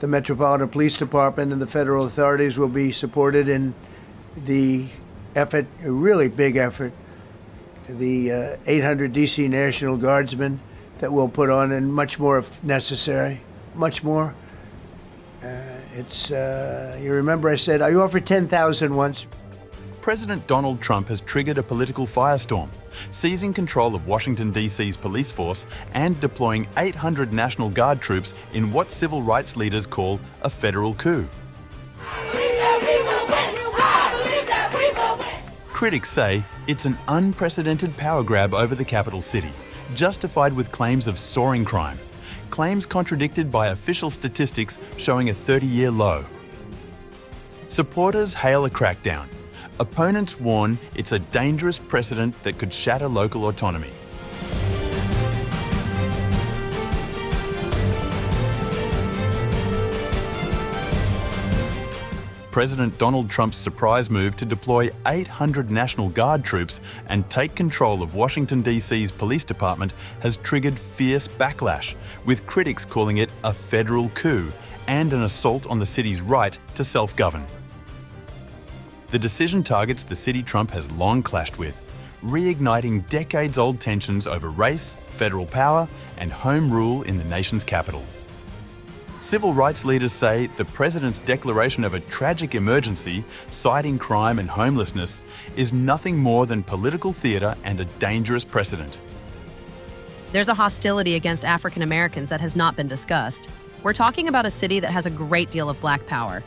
The Metropolitan Police Department and the federal authorities will be supported in the effort, a really big effort, the 800 DC National Guardsmen that we'll put on, and much more if necessary, much more. You remember I said, I offered 10,000 once. President Donald Trump has triggered a political firestorm, seizing control of Washington, D.C.'s police force and deploying 800 National Guard troops in what civil rights leaders call a federal coup. Critics say it's an unprecedented power grab over the capital city, justified with claims of soaring crime, claims contradicted by official statistics showing a 30-year low. Supporters hail a crackdown. Opponents warn it's a dangerous precedent that could shatter local autonomy. President Donald Trump's surprise move to deploy 800 National Guard troops and take control of Washington, D.C.'s police department has triggered fierce backlash, with critics calling it a federal coup and an assault on the city's right to self-govern. The decision targets the city Trump has long clashed with, reigniting decades-old tensions over race, federal power, and home rule in the nation's capital. Civil rights leaders say the president's declaration of a tragic emergency, citing crime and homelessness, is nothing more than political theatre and a dangerous precedent. There's a hostility against African Americans that has not been discussed. We're talking about a city that has a great deal of black power.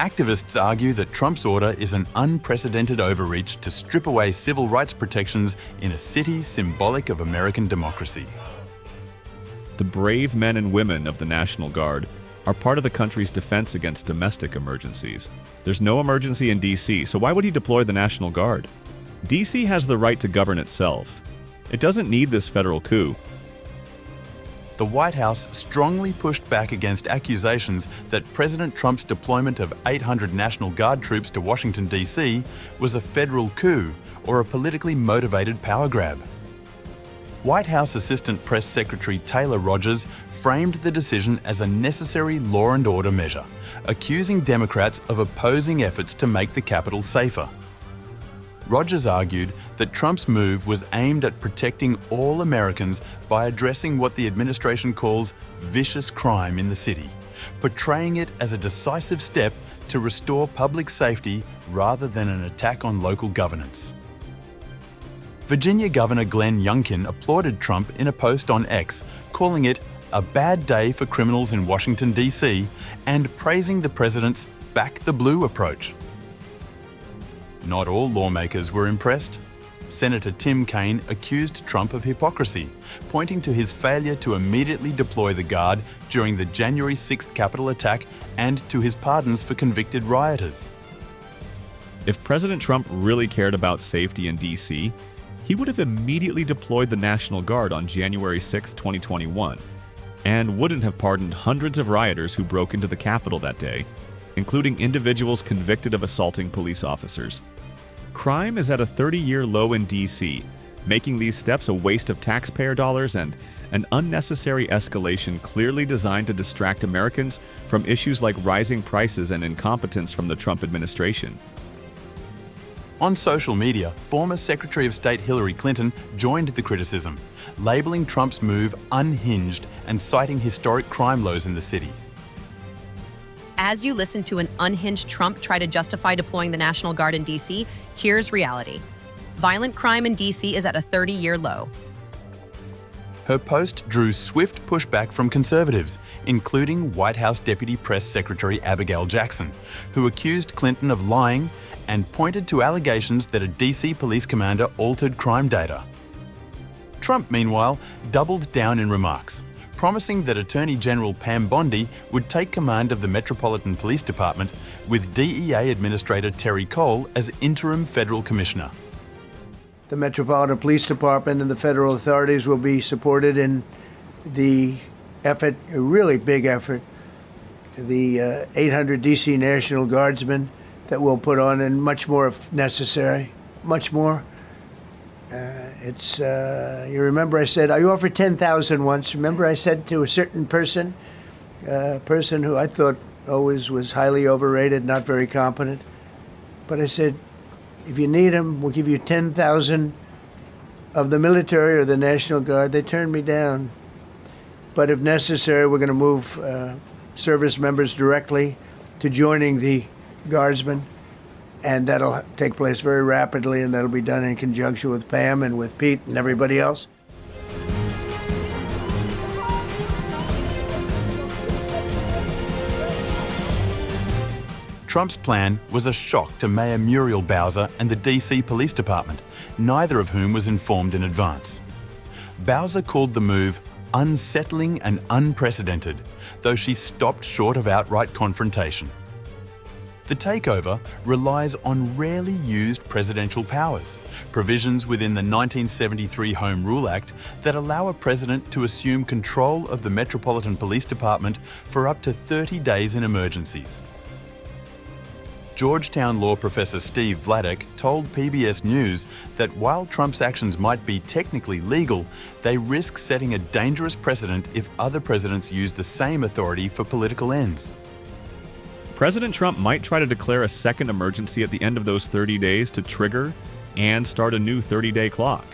Activists argue that Trump's order is an unprecedented overreach to strip away civil rights protections in a city symbolic of American democracy. The brave men and women of the National Guard are part of the country's defense against domestic emergencies. There's no emergency in D.C., so why would he deploy the National Guard? D.C. has the right to govern itself. It doesn't need this federal coup. The White House strongly pushed back against accusations that President Trump's deployment of 800 National Guard troops to Washington, D.C. was a federal coup or a politically motivated power grab. White House Assistant Press Secretary Taylor Rogers framed the decision as a necessary law and order measure, accusing Democrats of opposing efforts to make the Capitol safer. Rogers argued that Trump's move was aimed at protecting all Americans by addressing what the administration calls vicious crime in the city, portraying it as a decisive step to restore public safety rather than an attack on local governance. Virginia Governor Glenn Youngkin applauded Trump in a post on X, calling it a bad day for criminals in Washington, D.C., and praising the president's back the blue approach. Not all lawmakers were impressed. Senator Tim Kaine accused Trump of hypocrisy, pointing to his failure to immediately deploy the Guard during the January 6th Capitol attack and to his pardons for convicted rioters. If President Trump really cared about safety in D.C., he would have immediately deployed the National Guard on January 6, 2021, and wouldn't have pardoned hundreds of rioters who broke into the Capitol that day, including individuals convicted of assaulting police officers. Crime is at a 30-year low in D.C., making these steps a waste of taxpayer dollars and an unnecessary escalation clearly designed to distract Americans from issues like rising prices and incompetence from the Trump administration. On social media, former Secretary of State Hillary Clinton joined the criticism, labeling Trump's move unhinged and citing historic crime lows in the city. As you listen to an unhinged Trump try to justify deploying the National Guard in D.C., here's reality. Violent crime in D.C. is at a 30-year low. Her post drew swift pushback from conservatives, including White House Deputy Press Secretary Abigail Jackson, who accused Clinton of lying and pointed to allegations that a D.C. police commander altered crime data. Trump, meanwhile, doubled down in remarks, promising that Attorney General Pam Bondi would take command of the Metropolitan Police Department, with DEA Administrator Terry Cole as interim federal commissioner. The Metropolitan Police Department and the federal authorities will be supported in the effort, a really big effort, the 800 DC National Guardsmen that we'll put on, and much more if necessary, much more. You remember I said, I offered 10,000 once. Remember I said to a certain person, person who I thought always was highly overrated, not very competent. But I said, if you need him, we'll give you 10,000 of the military or the National Guard. They turned me down. But if necessary, we're going to move service members directly to joining the Guardsmen. And that'll take place very rapidly, and that'll be done in conjunction with Pam and with Pete and everybody else. Trump's plan was a shock to Mayor Muriel Bowser and the DC Police Department, neither of whom was informed in advance. Bowser called the move unsettling and unprecedented, though she stopped short of outright confrontation. The takeover relies on rarely used presidential powers, provisions within the 1973 Home Rule Act that allow a president to assume control of the Metropolitan Police Department for up to 30 days in emergencies. Georgetown law professor Steve Vladek told PBS News that while Trump's actions might be technically legal, they risk setting a dangerous precedent if other presidents use the same authority for political ends. President Trump might try to declare a second emergency at the end of those 30 days to trigger and start a new 30-day clock.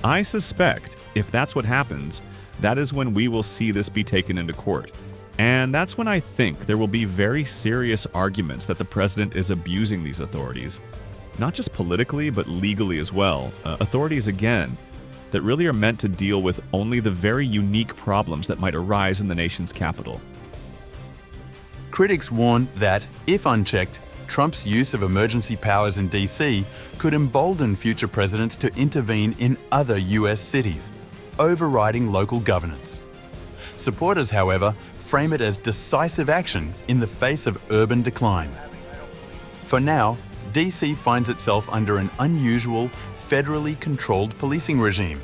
I suspect if that's what happens, that is when we will see this be taken into court. And that's when I think there will be very serious arguments that the president is abusing these authorities, not just politically, but legally as well. Authorities, again, that really are meant to deal with only the very unique problems that might arise in the nation's capital. Critics warn that, if unchecked, Trump's use of emergency powers in DC could embolden future presidents to intervene in other US cities, overriding local governance. Supporters, however, frame it as decisive action in the face of urban decline. For now, DC finds itself under an unusual, federally controlled policing regime,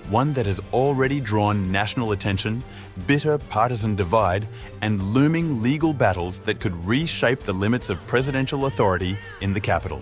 one that has already drawn national attention, bitter partisan divide, and looming legal battles that could reshape the limits of presidential authority in the capital.